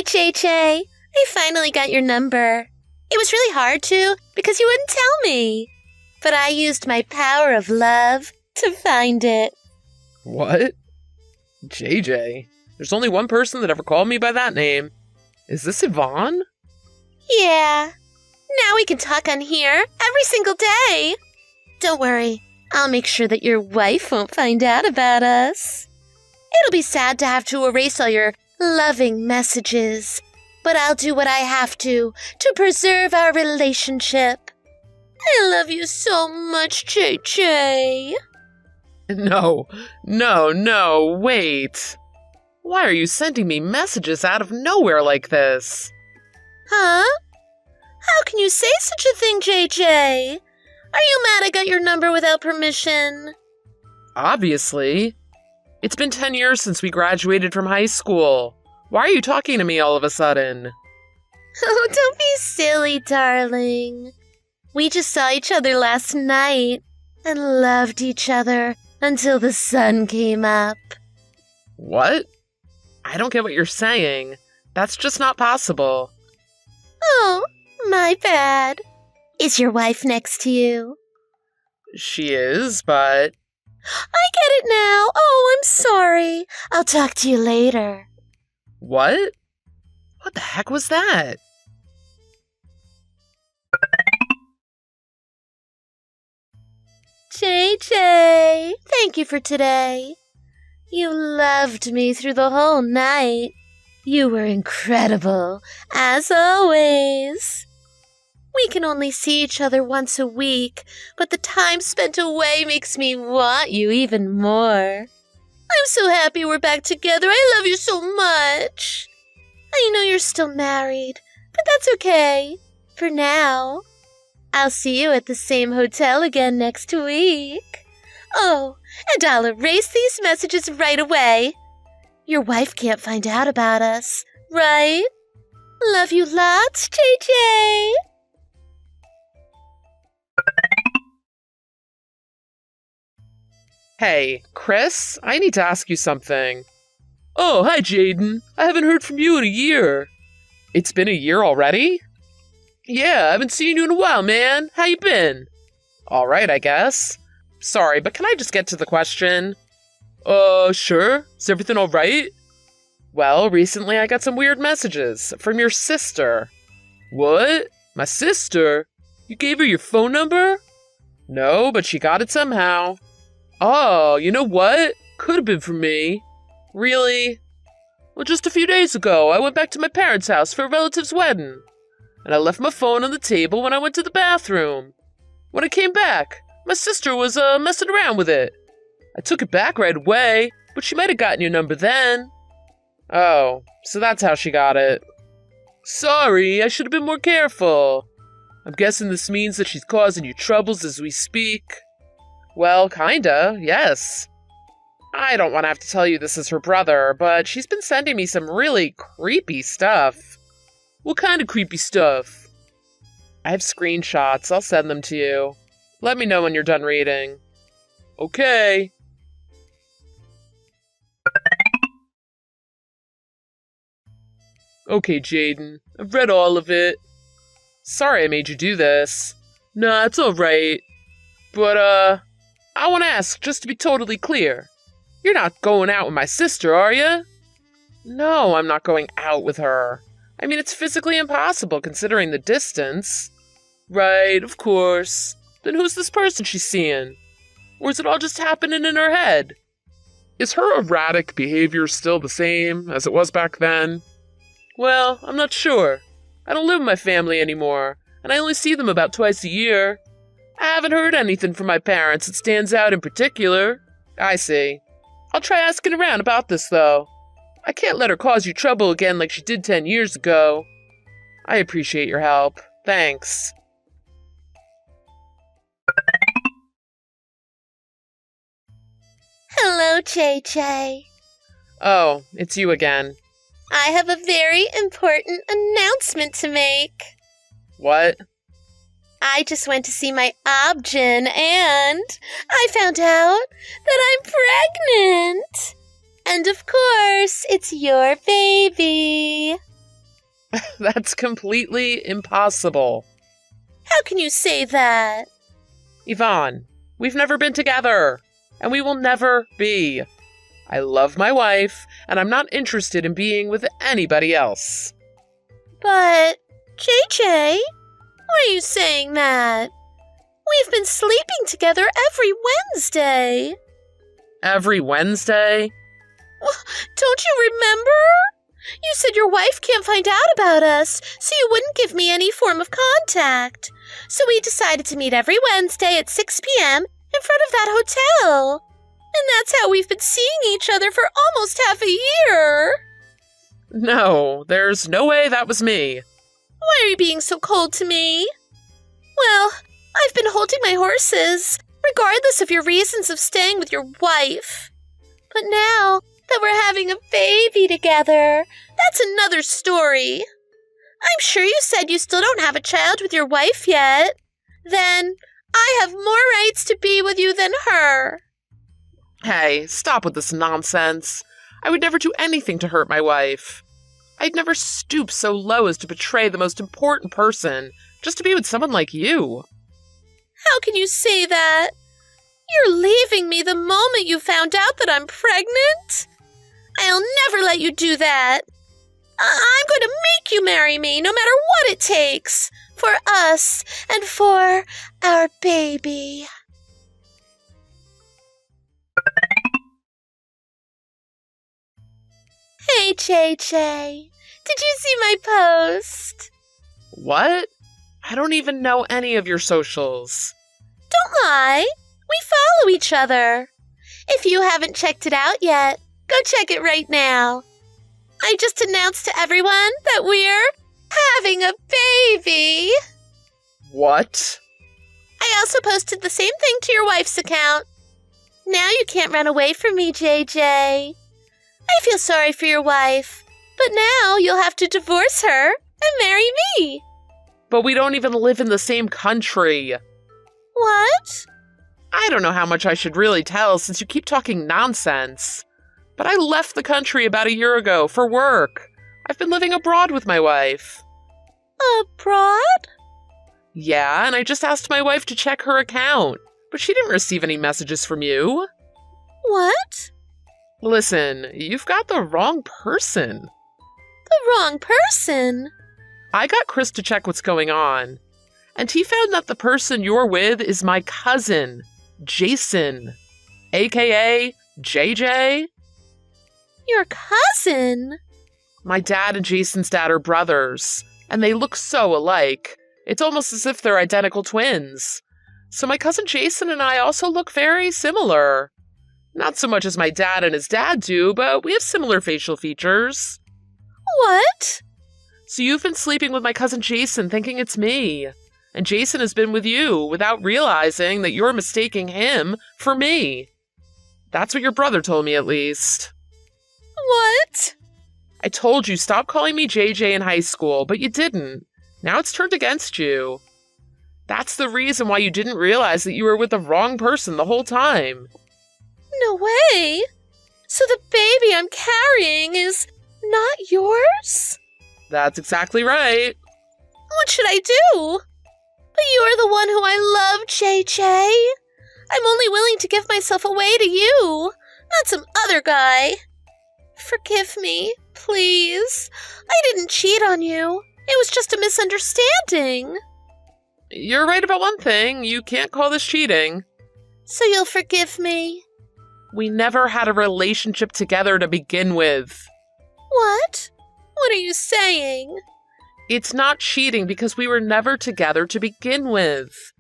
Hey, JJ. I finally got your number. It was really hard to, because you wouldn't tell me. But I used my power of love to find it. What? JJ? There's only one person that ever called me by that name. Is this Yvonne? Yeah. Now we can talk on here every single day. Don't worry. I'll make sure that your wife won't find out about us. It'll be sad to have to erase all your loving messages, but I'll do what I have to preserve our relationship. I love you so much, JJ. No, wait. Why are you sending me messages out of nowhere like this? Huh? How can you say such a thing, JJ? Are you mad I got your number without permission? Obviously. It's been 10 years since we graduated from high school. Why are you talking to me all of a sudden? Oh, don't be silly, darling. We just saw each other last night and loved each other until the sun came up. What? I don't get what you're saying. That's just not possible. Oh, my bad. Is your wife next to you? She is, but... I get it now. Oh, I'm sorry. I'll talk to you later. What? What the heck was that? JJ, thank you for today. You loved me through the whole night. You were incredible, as always. We can only see each other once a week, but the time spent away makes me want you even more. I'm so happy we're back together. I love you so much. I know you're still married, but that's okay. For now. I'll see you at the same hotel again next week. Oh, and I'll erase these messages right away. Your wife can't find out about us, right? Love you lots, JJ. Hey, Chris, I need to ask you something. Oh, hi, Jaden. I haven't heard from you in a year. It's been a year already? Yeah, I haven't seen you in a while, man. How you been? All right, I guess. Sorry, but can I just get to the question? Sure. Is everything all right? Well, recently I got some weird messages from your sister. What? My sister? You gave her your phone number? No, but she got it somehow. Oh, you know what? Could have been from me. Really? Well, just a few days ago, I went back to my parents' house for a relative's wedding. And I left my phone on the table when I went to the bathroom. When I came back, my sister was messing around with it. I took it back right away, but she might have gotten your number then. Oh, so that's how she got it. Sorry, I should have been more careful. I'm guessing this means that she's causing you troubles as we speak. Well, kinda, yes. I don't want to have to tell you this is her brother, but she's been sending me some really creepy stuff. What kind of creepy stuff? I have screenshots. I'll send them to you. Let me know when you're done reading. Okay. Okay, Jaden. I've read all of it. Sorry I made you do this. Nah, it's alright. But, I want to ask, just to be totally clear. You're not going out with my sister, are you? No, I'm not going out with her. I mean, it's physically impossible considering the distance. Right, of course. Then who's this person she's seeing? Or is it all just happening in her head? Is her erratic behavior still the same as it was back then? Well, I'm not sure. I don't live with my family anymore, and I only see them about twice a year. I haven't heard anything from my parents that stands out in particular. I see. I'll try asking around about this, though. I can't let her cause you trouble again like she did 10 years ago. I appreciate your help. Thanks. Hello, JJ. Oh, it's you again. I have a very important announcement to make. What? I just went to see my obgyn and I found out that I'm pregnant. And of course, it's your baby. That's completely impossible. How can you say that? Yvonne, we've never been together, and we will never be. I love my wife, and I'm not interested in being with anybody else. But, JJ, why are you saying that? We've been sleeping together every Wednesday. Every Wednesday? Don't you remember? You said your wife can't find out about us, so you wouldn't give me any form of contact. So we decided to meet every Wednesday at 6 p.m. in front of that hotel. And that's how we've been seeing each other for almost half a year. No, there's no way that was me. Why are you being so cold to me? Well, I've been holding my horses, regardless of your reasons of staying with your wife. But now that we're having a baby together, that's another story. I'm sure you said you still don't have a child with your wife yet. Then I have more rights to be with you than her. Hey, stop with this nonsense. I would never do anything to hurt my wife. I'd never stoop so low as to betray the most important person just to be with someone like you. How can you say that? You're leaving me the moment you found out that I'm pregnant? I'll never let you do that. I'm going to make you marry me, no matter what it takes, for us and for our baby. Hey, JJ, did you see my post? What? I don't even know any of your socials. Don't lie. We follow each other. If you haven't checked it out yet, go check it right now. I just announced to everyone that we're having a baby. What? I also posted the same thing to your wife's account. Now you can't run away from me, JJ. I feel sorry for your wife, but now you'll have to divorce her and marry me. But we don't even live in the same country. What? I don't know how much I should really tell since you keep talking nonsense. But I left the country about a year ago for work. I've been living abroad with my wife. Abroad? Yeah, and I just asked my wife to check her account, but she didn't receive any messages from you. What? Listen, you've got the wrong person. The wrong person? I got Chris to check what's going on, and he found that the person you're with is my cousin, Jason, aka JJ. Your cousin? My dad and Jason's dad are brothers, and they look so alike. It's almost as if they're identical twins. So my cousin Jason and I also look very similar. Not so much as my dad and his dad do, but we have similar facial features. What? So you've been sleeping with my cousin Jason thinking it's me. And Jason has been with you without realizing that you're mistaking him for me. That's what your brother told me, at least. What? I told you stop calling me JJ in high school, but you didn't. Now it's turned against you. That's the reason why you didn't realize that you were with the wrong person the whole time. No way. So the baby I'm carrying is not yours? That's exactly right. What should I do? But you're the one who I love, JJ. I'm only willing to give myself away to you, not some other guy. Forgive me, please. I didn't cheat on you. It was just a misunderstanding. You're right about one thing. You can't call this cheating. So you'll forgive me? We never had a relationship together to begin with. What? What are you saying? It's not cheating because we were never together to begin with.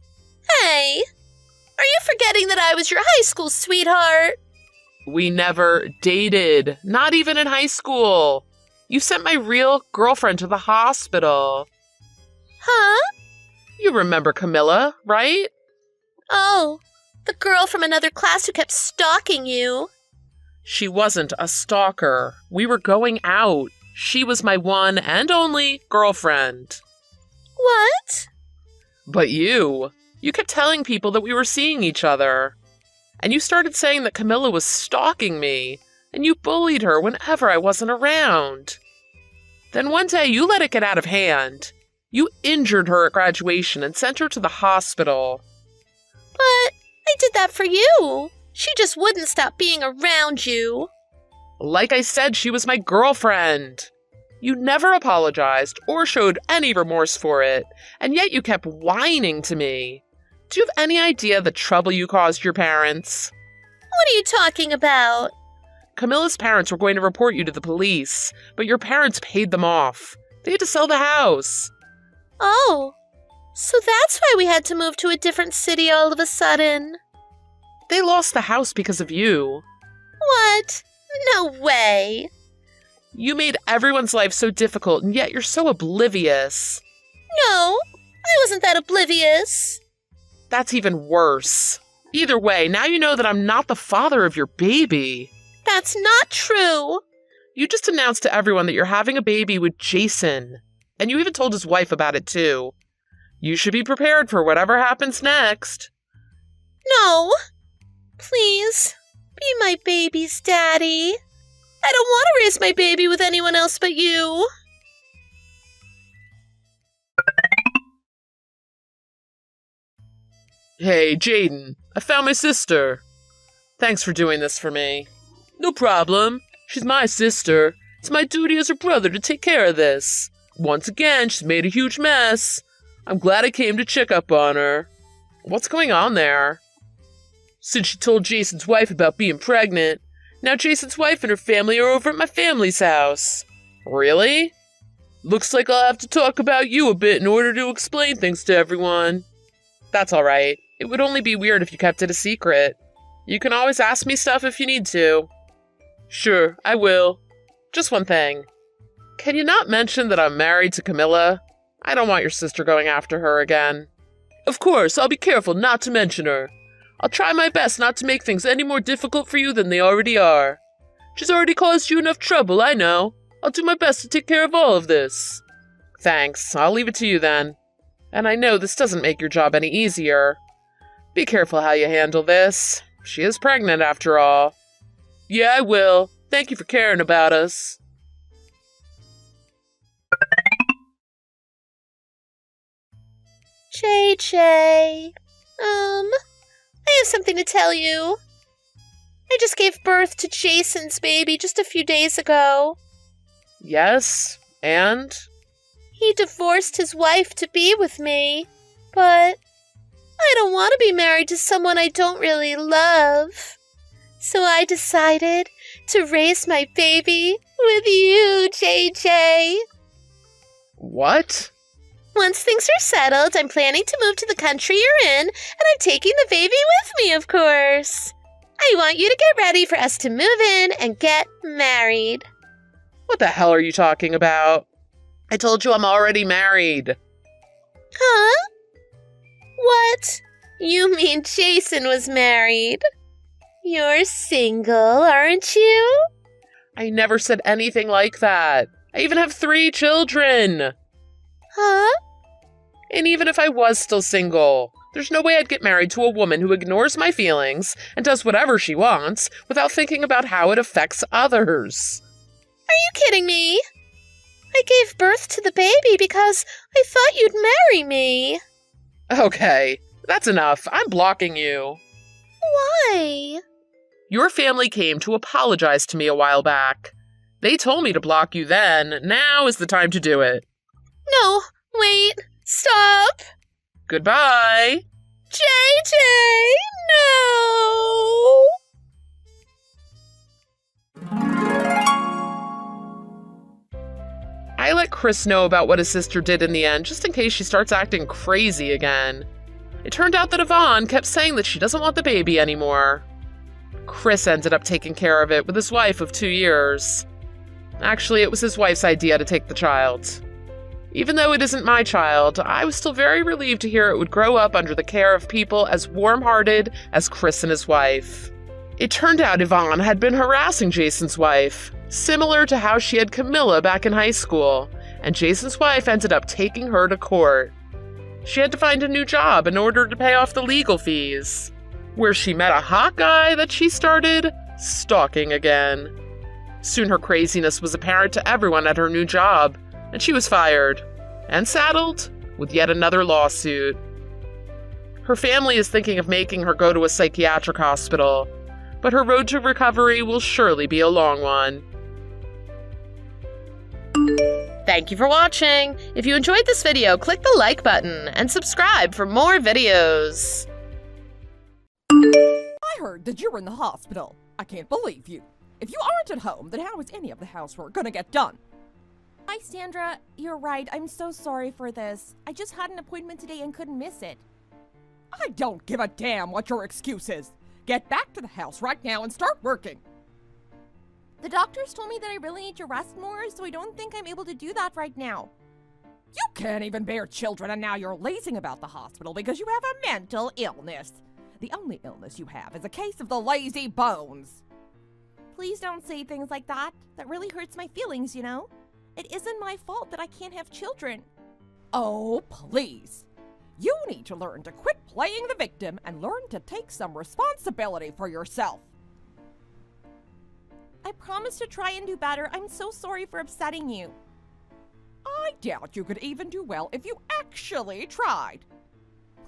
Hey, are you forgetting that I was your high school sweetheart? We never dated, not even in high school. You sent my real girlfriend to the hospital. Huh? You remember Camilla, right? Oh, the girl from another class who kept stalking you. She wasn't a stalker. We were going out. She was my one and only girlfriend. What? But you kept telling people that we were seeing each other. And you started saying that Camilla was stalking me, and you bullied her whenever I wasn't around. Then one day you let it get out of hand. You injured her at graduation and sent her to the hospital. But I did that for you. She just wouldn't stop being around you. Like I said, she was my girlfriend. You never apologized or showed any remorse for it, and yet you kept whining to me. Do you have any idea the trouble you caused your parents? What are you talking about? Camilla's parents were going to report you to the police, but your parents paid them off. They had to sell the house. Oh, so that's why we had to move to a different city all of a sudden. They lost the house because of you. What? No way. You made everyone's life so difficult, and yet you're so oblivious. No, I wasn't that oblivious. That's even worse. Either way, now you know that I'm not the father of your baby. That's not true. You just announced to everyone that you're having a baby with Jason. And you even told his wife about it, too. You should be prepared for whatever happens next. No. Please, be my baby's daddy. I don't want to raise my baby with anyone else but you. Hey, Jaden, I found my sister. Thanks for doing this for me. No problem. She's my sister. It's my duty as her brother to take care of this. Once again, she's made a huge mess. I'm glad I came to check up on her. What's going on there? Since she told Jason's wife about being pregnant, now Jason's wife and her family are over at my family's house. Really? Looks like I'll have to talk about you a bit in order to explain things to everyone. That's alright. It would only be weird if you kept it a secret. You can always ask me stuff if you need to. Sure, I will. Just one thing. Can you not mention that I'm married to Camilla? I don't want your sister going after her again. Of course, I'll be careful not to mention her. I'll try my best not to make things any more difficult for you than they already are. She's already caused you enough trouble, I know. I'll do my best to take care of all of this. Thanks, I'll leave it to you then. And I know this doesn't make your job any easier. Be careful how you handle this. She is pregnant after all. Yeah, I will. Thank you for caring about us. JJ, I have something to tell you. I just gave birth to Jason's baby just a few days ago. Yes, and? He divorced his wife to be with me, but I don't want to be married to someone I don't really love. So I decided to raise my baby with you, JJ. What? Once things are settled, I'm planning to move to the country you're in, and I'm taking the baby with me, of course. I want you to get ready for us to move in and get married. What the hell are you talking about? I told you I'm already married. Huh? What? You mean Jason was married? You're single, aren't you? I never said anything like that. I even have 3 children. Huh? And even if I was still single, there's no way I'd get married to a woman who ignores my feelings and does whatever she wants without thinking about how it affects others. Are you kidding me? I gave birth to the baby because I thought you'd marry me. Okay, that's enough. I'm blocking you. Why? Your family came to apologize to me a while back. They told me to block you then. Now is the time to do it. No, wait, stop. Goodbye. JJ, no! I let Chris know about what his sister did in the end, just in case she starts acting crazy again. It turned out that Yvonne kept saying that she doesn't want the baby anymore. Chris ended up taking care of it with his wife of 2 years. Actually, it was his wife's idea to take the child. Even though it isn't my child, I was still very relieved to hear it would grow up under the care of people as warm-hearted as Chris and his wife. It turned out Yvonne had been harassing Jason's wife, similar to how she had Camilla back in high school, and Jason's wife ended up taking her to court. She had to find a new job in order to pay off the legal fees, where she met a hot guy that she started stalking again. Soon her craziness was apparent to everyone at her new job, and she was fired and saddled with yet another lawsuit. Her family is thinking of making her go to a psychiatric hospital, but her road to recovery will surely be a long one. Thank you for watching. If you enjoyed this video, click the like button and subscribe for more videos. I heard that you were in the hospital. I can't believe you. If you aren't at home, then how is any of the housework gonna get done? Hi, Sandra. You're right. I'm so sorry for this. I just had an appointment today and couldn't miss it. I don't give a damn what your excuse is. Get back to the house right now and start working. The doctors told me that I really need to rest more, so I don't think I'm able to do that right now. You can't even bear children, and now you're lazing about the hospital because you have a mental illness. The only illness you have is a case of the lazy bones. Please don't say things like that. That really hurts my feelings, you know? It isn't my fault that I can't have children. Oh, please. You need to learn to quit playing the victim and learn to take some responsibility for yourself. I promise to try and do better. I'm so sorry for upsetting you. I doubt you could even do well if you actually tried.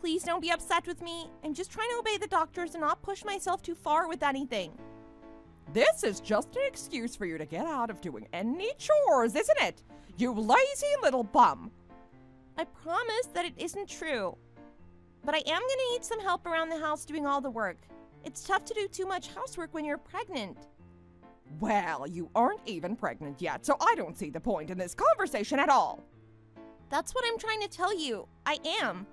Please don't be upset with me. I'm just trying to obey the doctors and not push myself too far with anything. This is just an excuse for you to get out of doing any chores, isn't it? You lazy little bum. I promise that it isn't true. But I am gonna need some help around the house doing all the work. It's tough to do too much housework when you're pregnant. Well, you aren't even pregnant yet, so I don't see the point in this conversation at all. That's what I'm trying to tell you. I am.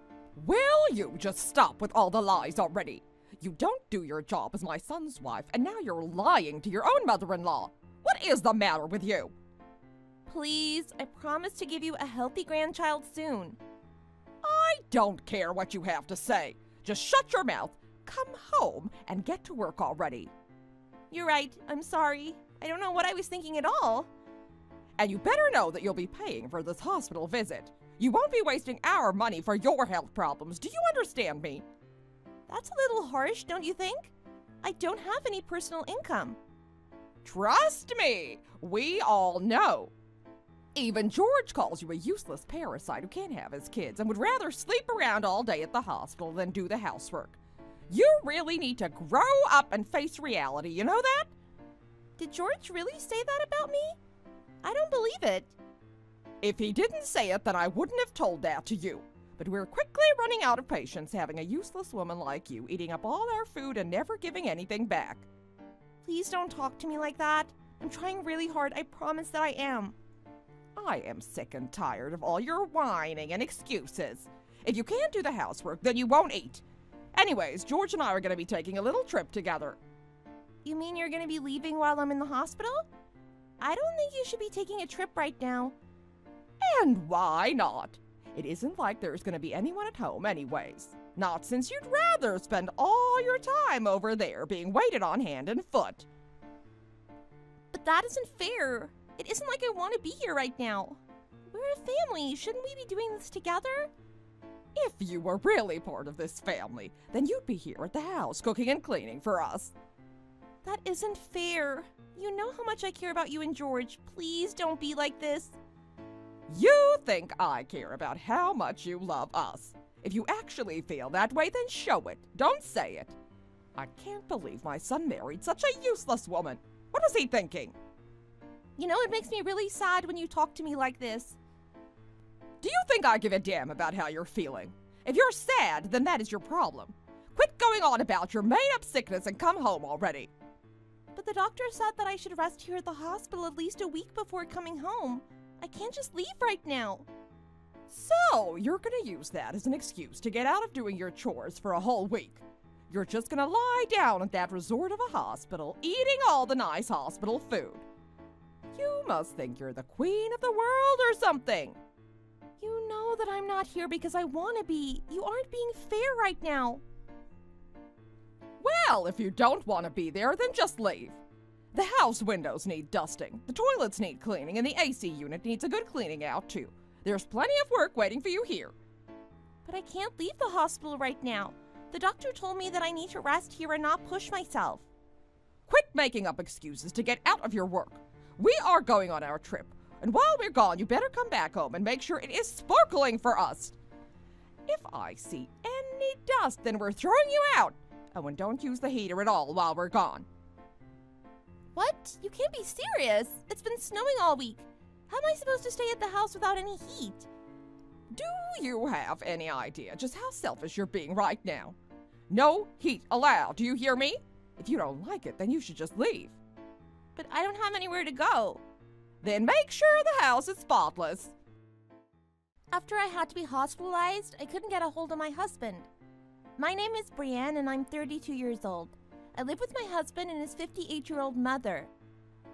Will you just stop with all the lies already? You don't do your job as my son's wife, and now you're lying to your own mother-in-law. What is the matter with you? Please, I promise to give you a healthy grandchild soon. I don't care what you have to say. Just shut your mouth, come home, and get to work already. You're right. I'm sorry. I don't know what I was thinking at all. And you better know that you'll be paying for this hospital visit. You won't be wasting our money for your health problems. Do you understand me? That's a little harsh, don't you think? I don't have any personal income. Trust me, we all know. Even George calls you a useless parasite who can't have his kids and would rather sleep around all day at the hospital than do the housework. You really need to grow up and face reality, you know that? Did George really say that about me? I don't believe it. If he didn't say it, then I wouldn't have told that to you. But we're quickly running out of patience having a useless woman like you eating up all our food and never giving anything back. Please don't talk to me like that. I'm trying really hard. I promise that I am. I am sick and tired of all your whining and excuses. If you can't do the housework, then you won't eat. Anyways, George and I are going to be taking a little trip together. You mean you're going to be leaving while I'm in the hospital? I don't think you should be taking a trip right now. And why not? It isn't like there's going to be anyone at home anyways. Not since you'd rather spend all your time over there being waited on hand and foot. But that isn't fair. It isn't like I want to be here right now. We're a family. Shouldn't we be doing this together? If you were really part of this family, then you'd be here at the house cooking and cleaning for us. That isn't fair. You know how much I care about you and George. Please don't be like this. You think I care about how much you love us. If you actually feel that way, then show it. Don't say it. I can't believe my son married such a useless woman. What is he thinking? You know, it makes me really sad when you talk to me like this. Do you think I give a damn about how you're feeling? If you're sad, then that is your problem. Quit going on about your made-up sickness and come home already. But the doctor said that I should rest here at the hospital at least a week before coming home. I can't just leave right now. So, you're gonna use that as an excuse to get out of doing your chores for a whole week. You're just gonna lie down at that resort of a hospital, eating all the nice hospital food. You must think you're the queen of the world or something. You know that I'm not here because I want to be. You aren't being fair right now. Well, if you don't want to be there, then just leave. The house windows need dusting, the toilets need cleaning, and the AC unit needs a good cleaning out too. There's plenty of work waiting for you here. But I can't leave the hospital right now. The doctor told me that I need to rest here and not push myself. Quit making up excuses to get out of your work. We are going on our trip. And while we're gone, you better come back home and make sure it is sparkling for us. If I see any dust, then we're throwing you out. Oh, and don't use the heater at all while we're gone. What? You can't be serious. It's been snowing all week. How am I supposed to stay at the house without any heat? Do you have any idea just how selfish you're being right now? No heat allowed, do you hear me? If you don't like it, then you should just leave. But I don't have anywhere to go. Then make sure the house is spotless. After I had to be hospitalized, I couldn't get a hold of my husband. My name is Brienne, and I'm 32 years old. I live with my husband and his 58-year-old mother.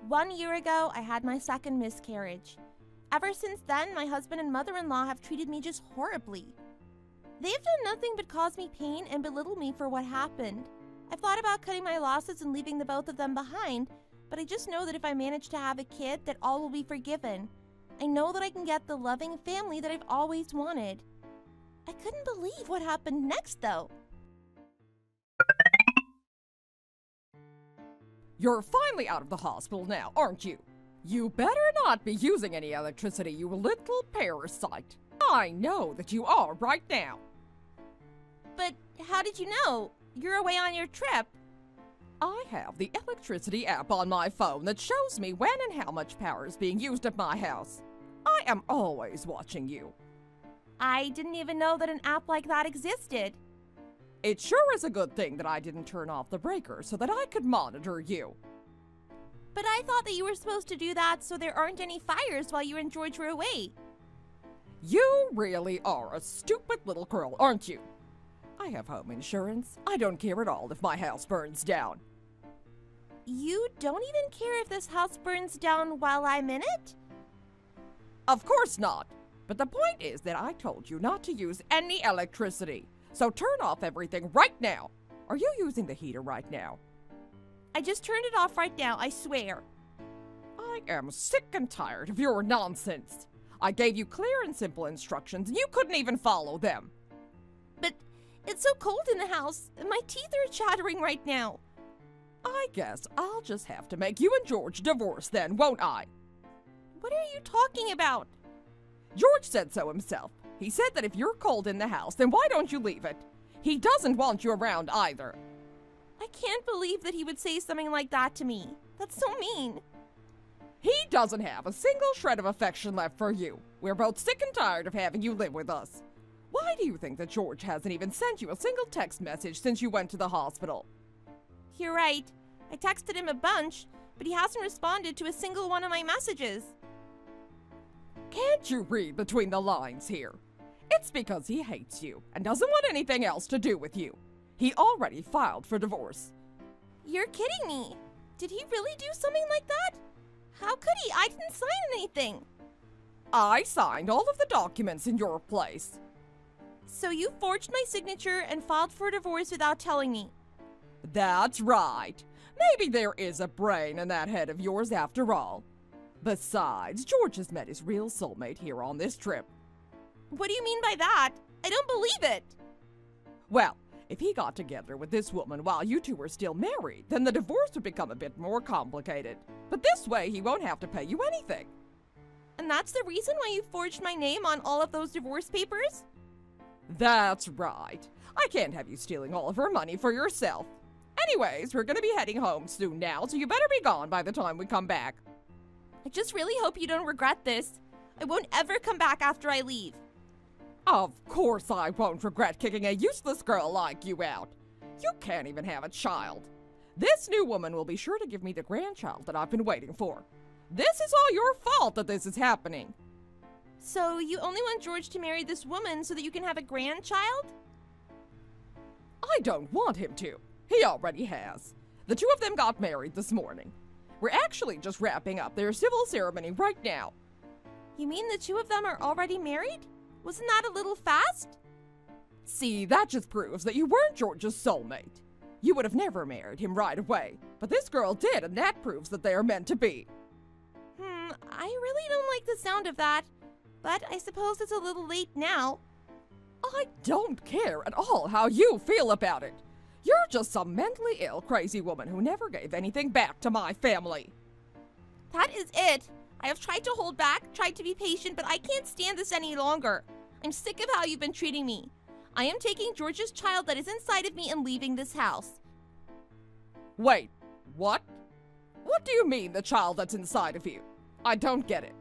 1 year ago, I had my second miscarriage. Ever since then, my husband and mother-in-law have treated me just horribly. They've done nothing but cause me pain and belittle me for what happened. I've thought about cutting my losses and leaving the both of them behind, but I just know that if I manage to have a kid, that all will be forgiven. I know that I can get the loving family that I've always wanted. I couldn't believe what happened next, though. You're finally out of the hospital now, aren't you? You better not be using any electricity, you little parasite. I know that you are right now. But how did you know? You're away on your trip. I have the electricity app on my phone that shows me when and how much power is being used at my house. I am always watching you. I didn't even know that an app like that existed. It sure is a good thing that I didn't turn off the breaker so that I could monitor you. But I thought that you were supposed to do that so there aren't any fires while you and George were away. You really are a stupid little girl, aren't you? I have home insurance. I don't care at all if my house burns down. You don't even care if this house burns down while I'm in it? Of course not. But the point is that I told you not to use any electricity. So turn off everything right now. Are you using the heater right now? I just turned it off right now, I swear. I am sick and tired of your nonsense. I gave you clear and simple instructions, and you couldn't even follow them. But it's so cold in the house, and my teeth are chattering right now. I guess I'll just have to make you and George divorce then, won't I? What are you talking about? George said so himself. He said that if you're cold in the house, then why don't you leave it? He doesn't want you around either. I can't believe that he would say something like that to me. That's so mean. He doesn't have a single shred of affection left for you. We're both sick and tired of having you live with us. Why do you think that George hasn't even sent you a single text message since you went to the hospital? You're right. I texted him a bunch, but he hasn't responded to a single one of my messages. Can't you read between the lines here? It's because he hates you and doesn't want anything else to do with you. He already filed for divorce. You're kidding me. Did he really do something like that? How could he? I didn't sign anything. I signed all of the documents in your place. So you forged my signature and filed for divorce without telling me. That's right. Maybe there is a brain in that head of yours after all. Besides, George has met his real soulmate here on this trip. What do you mean by that? I don't believe it. Well, if he got together with this woman while you two were still married, then the divorce would become a bit more complicated. But this way, he won't have to pay you anything. And that's the reason why you forged my name on all of those divorce papers? That's right. I can't have you stealing all of her money for yourself. Anyways, we're gonna be heading home soon now, so you better be gone by the time we come back. I just really hope you don't regret this. I won't ever come back after I leave. Of course I won't regret kicking a useless girl like you out. You can't even have a child. This new woman will be sure to give me the grandchild that I've been waiting for. This is all your fault that this is happening. So you only want George to marry this woman so that you can have a grandchild? I don't want him to. He already has. The two of them got married this morning. We're actually just wrapping up their civil ceremony right now. You mean the two of them are already married? Wasn't that a little fast? See, that just proves that you weren't George's soulmate. You would have never married him right away, but this girl did, and that proves that they are meant to be. I really don't like the sound of that, but I suppose it's a little late now. I don't care at all how you feel about it. You're just some mentally ill, crazy woman who never gave anything back to my family. That is it. I have tried to hold back, tried to be patient, but I can't stand this any longer. I'm sick of how you've been treating me. I am taking George's child that is inside of me and leaving this house. Wait, what? What do you mean, the child that's inside of you? I don't get it.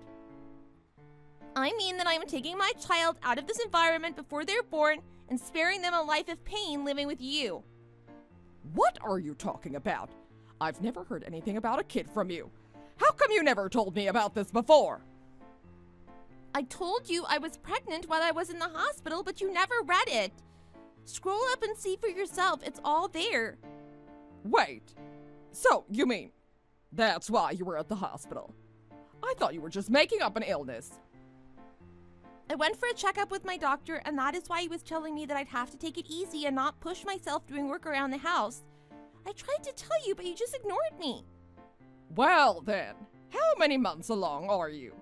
I mean that I am taking my child out of this environment before they're born and sparing them a life of pain living with you. What are you talking about? I've never heard anything about a kid from you. How come you never told me about this before? I told you I was pregnant while I was in the hospital, but you never read it. Scroll up and see for yourself. It's all there. Wait. So, you mean that's why you were at the hospital? I thought you were just making up an illness. I went for a checkup with my doctor, and that is why he was telling me that I'd have to take it easy and not push myself doing work around the house. I tried to tell you, but you just ignored me. Well then, how many months along are you?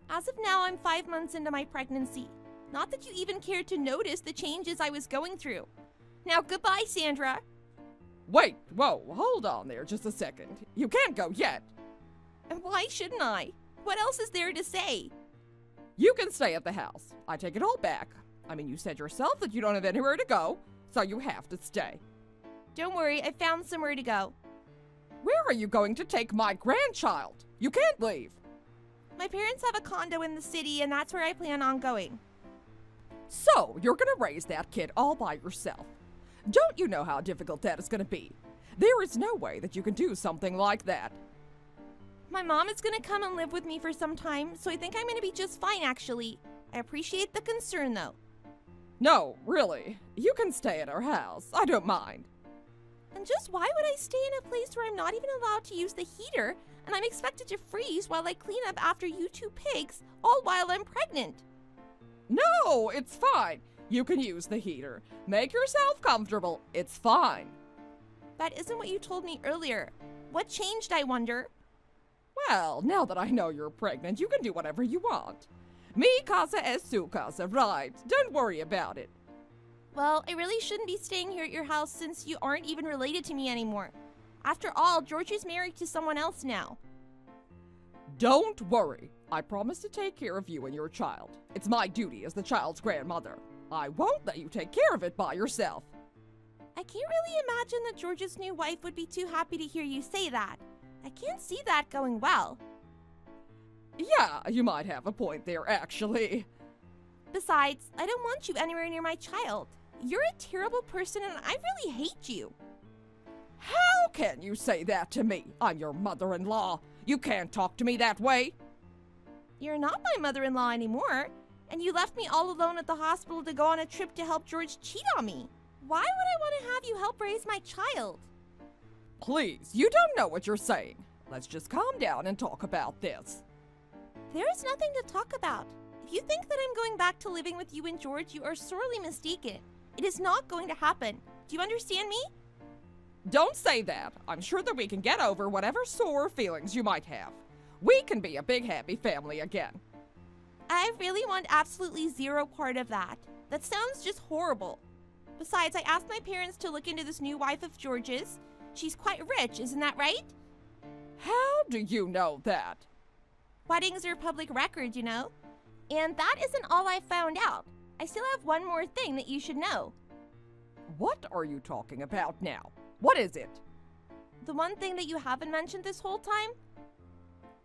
As of now, I'm 5 months into my pregnancy. Not that you even cared to notice the changes I was going through. Now, goodbye, Sandra. Wait, whoa, hold on there just a second. You can't go yet. And why shouldn't I? What else is there to say? You can stay at the house. I take it all back. I mean, you said yourself that you don't have anywhere to go, so you have to stay. Don't worry, I found somewhere to go. Where are you going to take my grandchild? You can't leave. My parents have a condo in the city, and that's where I plan on going. So, you're gonna raise that kid all by yourself. Don't you know how difficult that is gonna be? There is no way that you can do something like that. My mom is gonna come and live with me for some time, so I think I'm gonna be just fine, actually. I appreciate the concern, though. No, really. You can stay at our house. I don't mind. And just why would I stay in a place where I'm not even allowed to use the heater, and I'm expected to freeze while I clean up after you two pigs, all while I'm pregnant? No, it's fine. You can use the heater. Make yourself comfortable. It's fine. That isn't what you told me earlier. What changed, I wonder? Well, now that I know you're pregnant, you can do whatever you want. Mi casa es su casa, right? Don't worry about it. Well, I really shouldn't be staying here at your house since you aren't even related to me anymore. After all, George is married to someone else now. Don't worry. I promise to take care of you and your child. It's my duty as the child's grandmother. I won't let you take care of it by yourself. I can't really imagine that George's new wife would be too happy to hear you say that. I can't see that going well. Yeah, you might have a point there, actually. Besides, I don't want you anywhere near my child. You're a terrible person and I really hate you. How can you say that to me? I'm your mother-in-law. You can't talk to me that way. You're not my mother-in-law anymore, and you left me all alone at the hospital to go on a trip to help George cheat on me. Why would I want to have you help raise my child? Please, you don't know what you're saying. Let's just calm down and talk about this. There's nothing to talk about. If you think that I'm going back to living with you and George, you are sorely mistaken. It is not going to happen. Do you understand me? Don't say that. I'm sure that we can get over whatever sore feelings you might have. We can be a big happy family again. I really want absolutely zero part of that. That sounds just horrible. Besides, I asked my parents to look into this new wife of George's. She's quite rich, isn't that right? How do you know that? Weddings are public record, you know. And that isn't all I found out. I still have one more thing that you should know. What are you talking about now? What is it? The one thing that you haven't mentioned this whole time?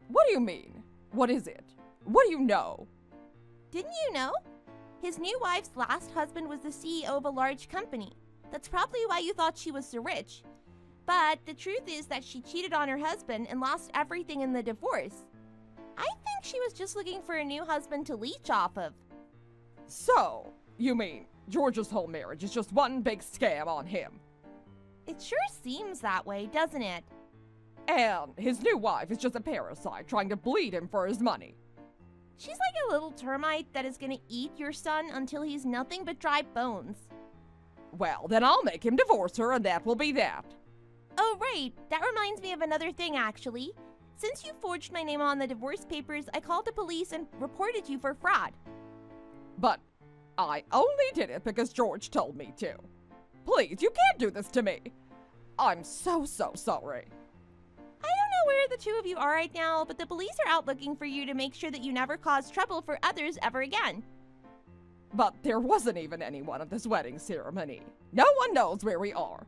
What do you mean? What is it? What do you know? Didn't you know? His new wife's last husband was the CEO of a large company. That's probably why you thought she was so rich. But the truth is that she cheated on her husband and lost everything in the divorce. I think she was just looking for a new husband to leech off of. So, you mean George's whole marriage is just one big scam on him? It sure seems that way, doesn't it? And his new wife is just a parasite trying to bleed him for his money. She's like a little termite that is gonna eat your son until he's nothing but dry bones. Well, then I'll make him divorce her and that will be that. Oh, right. That reminds me of another thing, actually. Since you forged my name on the divorce papers, I called the police and reported you for fraud. But I only did it because George told me to. Please, you can't do this to me. I'm so sorry. I don't know where the two of you are right now, but the police are out looking for you to make sure that you never cause trouble for others ever again. But there wasn't even anyone at this wedding ceremony. No one knows where we are.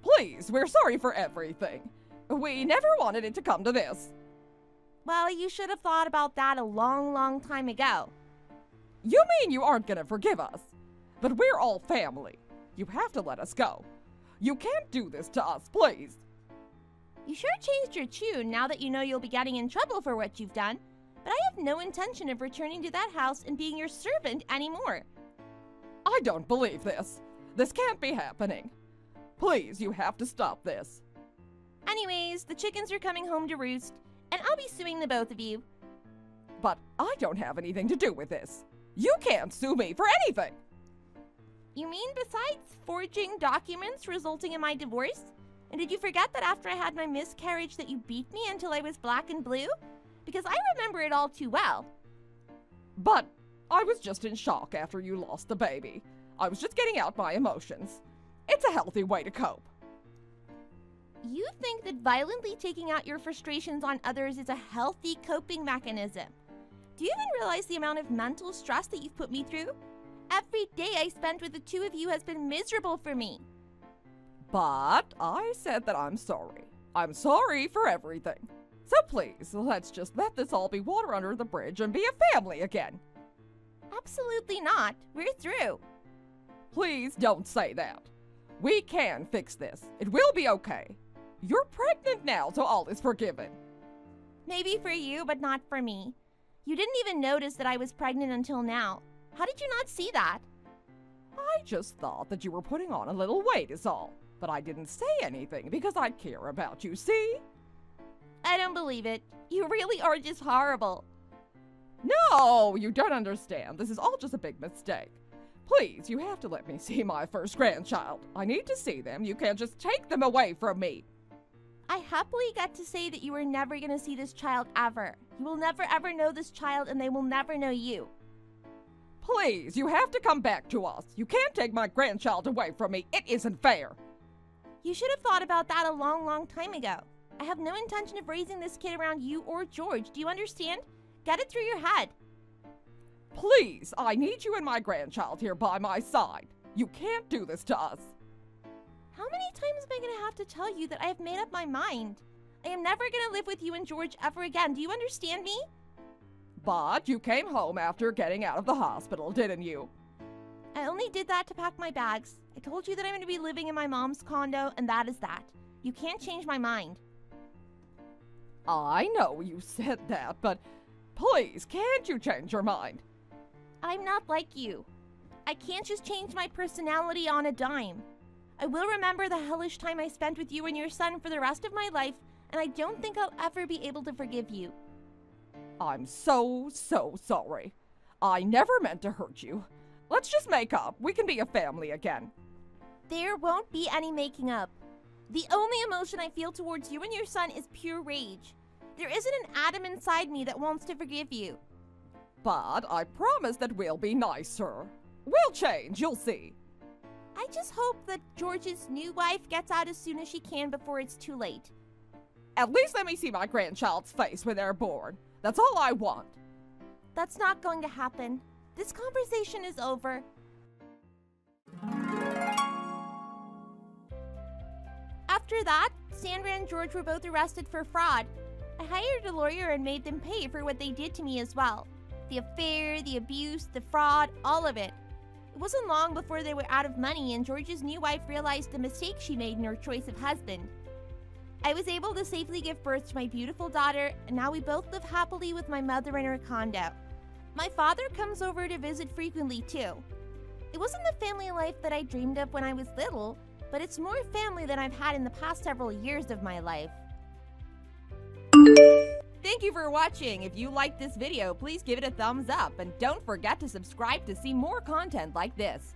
Please, we're sorry for everything. We never wanted it to come to this. Well, you should have thought about that a long, long time ago. You mean you aren't gonna forgive us? But we're all family. You have to let us go. You can't do this to us, please. You sure changed your tune now that you know you'll be getting in trouble for what you've done, but I have no intention of returning to that house and being your servant anymore. I don't believe this. This can't be happening. Please, you have to stop this. Anyways, the chickens are coming home to roost, and I'll be suing the both of you. But I don't have anything to do with this. You can't sue me for anything. You mean besides forging documents resulting in my divorce? And did you forget that after I had my miscarriage that you beat me until I was black and blue? Because I remember it all too well. But I was just in shock after you lost the baby. I was just getting out my emotions. It's a healthy way to cope. You think that violently taking out your frustrations on others is a healthy coping mechanism? Do you even realize the amount of mental stress that you've put me through? Every day I spent with the two of you has been miserable for me. But I said that I'm sorry. I'm sorry for everything. So please, let's just let this all be water under the bridge and be a family again. Absolutely not. We're through. Please don't say that. We can fix this. It will be okay. You're pregnant now, so all is forgiven. Maybe for you, but not for me. You didn't even notice that I was pregnant until now. How did you not see that? I just thought that you were putting on a little weight is all. But I didn't say anything because I care about you, see? I don't believe it. You really are just horrible. No, you don't understand. This is all just a big mistake. Please, you have to let me see my first grandchild. I need to see them. You can't just take them away from me. I happily get to say that you are never going to see this child ever. You will never ever know this child and they will never know you. Please, you have to come back to us. You can't take my grandchild away from me. It isn't fair. You should have thought about that a long, long time ago. I have no intention of raising this kid around you or George. Do you understand? Get it through your head. Please, I need you and my grandchild here by my side. You can't do this to us. How many times am I going to have to tell you that I have made up my mind? I am never going to live with you and George ever again. Do you understand me? But you came home after getting out of the hospital, didn't you? I only did that to pack my bags. I told you that I'm going to be living in my mom's condo, and that is that. You can't change my mind. I know you said that, but please, can't you change your mind? I'm not like you. I can't just change my personality on a dime. I will remember the hellish time I spent with you and your son for the rest of my life, and I don't think I'll ever be able to forgive you. I'm so sorry. I never meant to hurt you. Let's just make up. We can be a family again. There won't be any making up. The only emotion I feel towards you and your son is pure rage. There isn't an atom inside me that wants to forgive you. But I promise that we'll be nicer. We'll change, you'll see. I just hope that George's new wife gets out as soon as she can before it's too late. At least let me see my grandchild's face when they're born. That's all I want. That's not going to happen. This conversation is over. After that, Sandra and George were both arrested for fraud. I hired a lawyer and made them pay for what they did to me as well. The affair, the abuse, the fraud, all of it. It wasn't long before they were out of money and George's new wife realized the mistake she made in her choice of husband. I was able to safely give birth to my beautiful daughter, and now we both live happily with my mother in her condo. My father comes over to visit frequently too. It wasn't the family life that I dreamed of when I was little, but it's more family than I've had in the past several years of my life. Thank you for watching. If you liked this video, please give it a thumbs up and don't forget to subscribe to see more content like this.